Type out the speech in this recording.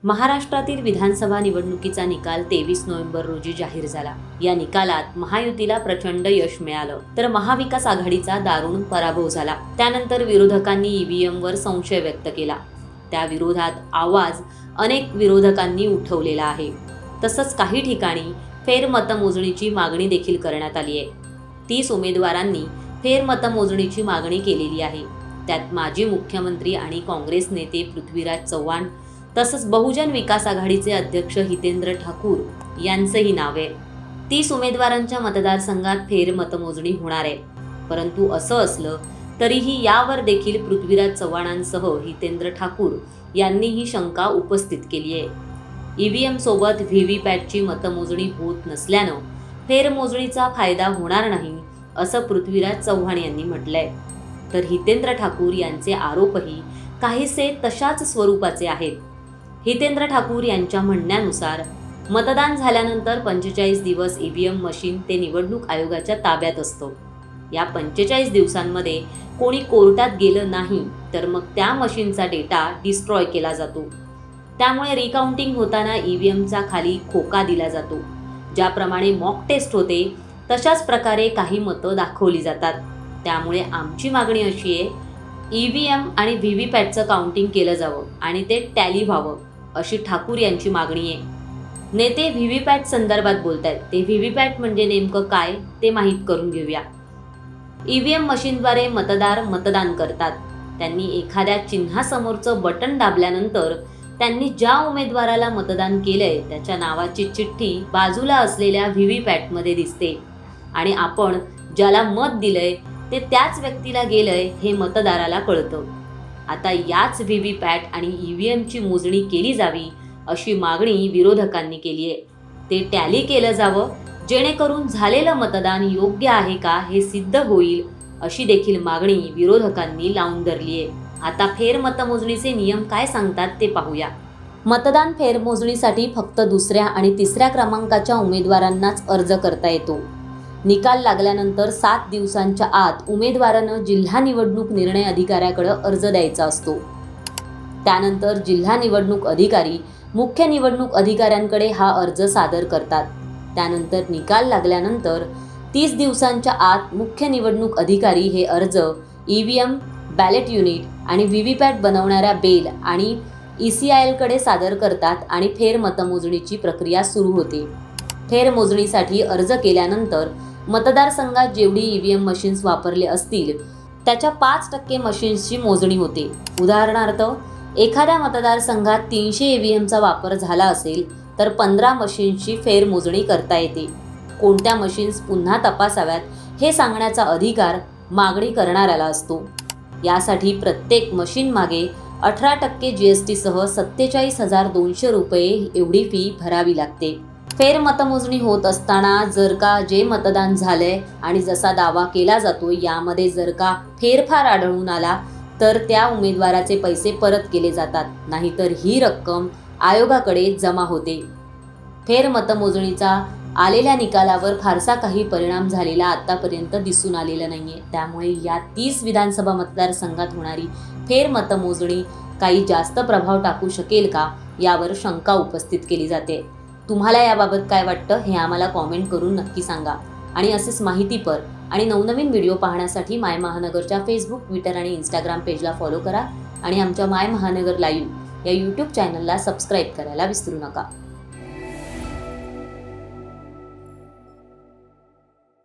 महाराष्ट्रातील विधानसभा निवडणुकीचा निकाल 23 नोव्हेंबर रोजी जाहीर झाला। या निकालात महायुतीला प्रचंड यश मिळालं, तर महाविकास आघाडीचा दारुण पराभव झाला। त्यानंतर विरोधकांनी ईव्हीएमवर संशय व्यक्त केला। त्या विरोधात आवाज अनेक विरोधकांनी उठवलेला आहे। तसंच काही ठिकाणी फेरमतमोजणीची मागणी देखील करण्यात आली आहे। 30 उमेदवारांनी फेरमतमोजणीची मागणी केलेली आहे। त्यात माजी मुख्यमंत्री आणि काँग्रेस नेते पृथ्वीराज चव्हाण तसंच बहुजन विकास आघाडीचे अध्यक्ष हितेंद्र ठाकूर यांचंही नाव आहे। 30 उमेदवारांच्या मतदारसंघात फेरमतमोजणी होणार आहे। परंतु असं असलं तरीही यावर देखील पृथ्वीराज चव्हाणांसह हितेंद्र ठाकूर यांनीही शंका उपस्थित केली आहे। ईव्हीएम सोबत व्हीव्हीपॅटची मतमोजणी होत नसल्यानं फेरमोजणीचा फायदा होणार नाही असं पृथ्वीराज चव्हाण यांनी म्हटलंय। तर हितेंद्र ठाकूर यांचे आरोपही काहीसे तशाच स्वरूपाचे आहेत। हितेंद्र ठाकूर यांच्या म्हणण्यानुसार मतदान झाल्यानंतर 45 दिवस ईव्हीएम मशीन ते निवडणूक आयोगाच्या ताब्यात असतो। या 45 दिवसांमध्ये कोणी कोर्टात गेलं नाही तर मग त्या मशीनचा डेटा डिस्ट्रॉय केला जातो। त्यामुळे रिकाउंटिंग होताना ईव्हीएमचा खाली खोका दिला जातो। ज्याप्रमाणे मॉक टेस्ट होते तशाच प्रकारे काही मतं दाखवली जातात। त्यामुळे आमची मागणी अशी आहे, ईव्हीएम आणि व्हीव्हीपॅटचं काउंटिंग केलं जावं आणि ते टॅली व्हावं अशी ठाकूर यांची मागणी आहे। नेते व्हीव्हीपॅट संदर्भात बोलतायत, ते व्हीव्हीपॅट म्हणजे नेमकं काय ते माहीत करून घेऊया। ईव्हीएम मशीनद्वारे मतदार मतदान करतात। त्यांनी एखाद्या चिन्हासमोरचं बटन दाबल्यानंतर त्यांनी ज्या उमेदवाराला मतदान केलंय त्याच्या नावाची चिठ्ठी बाजूला असलेल्या व्हीव्हीपॅटमध्ये दिसते आणि आपण ज्याला मत दिलंय ते त्याच व्यक्तीला गेलंय हे मतदाराला कळतं। आता याच व्हीव्हीपॅट आणि ईव्हीएमची मोजणी केली जावी अशी मागणी विरोधकांनी केली आहे। ते टॅली केलं जावं जेणेकरून झालेलं मतदान योग्य आहे का हे सिद्ध होईल अशी देखील मागणी विरोधकांनी लावून धरली आहे। आता फेरमतमोजणीचे नियम काय सांगतात ते पाहूया। मतदान फेरमोजणीसाठी फक्त दुसऱ्या आणि तिसऱ्या क्रमांकाच्या उमेदवारांनाच अर्ज करता येतो। निकाल लागल्यानंतर 7 दिवसांच्या आत उमेदवारानं जिल्हा निवडणूक निर्णय अधिकाऱ्याकडे अर्ज द्यायचा असतो। त्यानंतर जिल्हा निवडणूक अधिकारी मुख्य निवडणूक अधिकाऱ्यांकडे हा अर्ज सादर करतात। त्यानंतर निकाल लागल्यानंतर 30 दिवसांच्या आत मुख्य निवडणूक अधिकारी हे अर्ज ईव्हीएम, बॅलेट युनिट आणि व्हीव्हीपॅट बनवणाऱ्या बेल आणि ECIL सादर करतात आणि फेरमतमोजणीची प्रक्रिया सुरू होते। फेरमोजणीसाठी अर्ज केल्यानंतर मतदारसंघात जेवढी ईव्हीएम मशीन्स वापरले असतील त्याच्या 5% मशीन्सची मोजणी होते। उदाहरणार्थ, एखाद्या मतदारसंघात 300 ईव्हीएमचा वापर झाला असेल तर 15 मशीन्सची फेरमोजणी करता येते। कोणत्या मशीन्स पुन्हा तपासाव्यात हे सांगण्याचा अधिकार मागणी करणाऱ्याला असतो। यासाठी प्रत्येक मशीन मागे 18% GST सह 47,200 रुपये एवढी फी भरावी लागते। फेरमतमोजणी होत असताना जर का जे मतदान झालंय आणि जसा दावा केला जातो यामध्ये जर का फेरफार आढळून आला तर त्या उमेदवाराचे पैसे परत केले जातात, नाहीतर ही रक्कम आयोगाकडे जमा होते। फेरमतमोजणीचा आलेल्या निकालावर फारसा काही परिणाम झालेला आतापर्यंत दिसून आलेला नाहीये। त्यामुळे या 30 विधानसभा मतदारसंघात होणारी फेरमतमोजणी काही जास्त प्रभाव टाकू शकेल का यावर शंका उपस्थित केली जाते। तुम्हाला याबाबत काय वाटतं हे आम्हाला कॉमेंट करून नक्की सांगा। आणि असेच माहितीपर आणि नवनवीन व्हिडिओ पाहण्यासाठी माय महानगरच्या फेसबुक, ट्विटर आणि इंस्टाग्राम पेजला फॉलो करा आणि आमच्या माय महानगर लाईव्ह या यूट्यूब चॅनलला सबस्क्राईब करायला विसरू नका।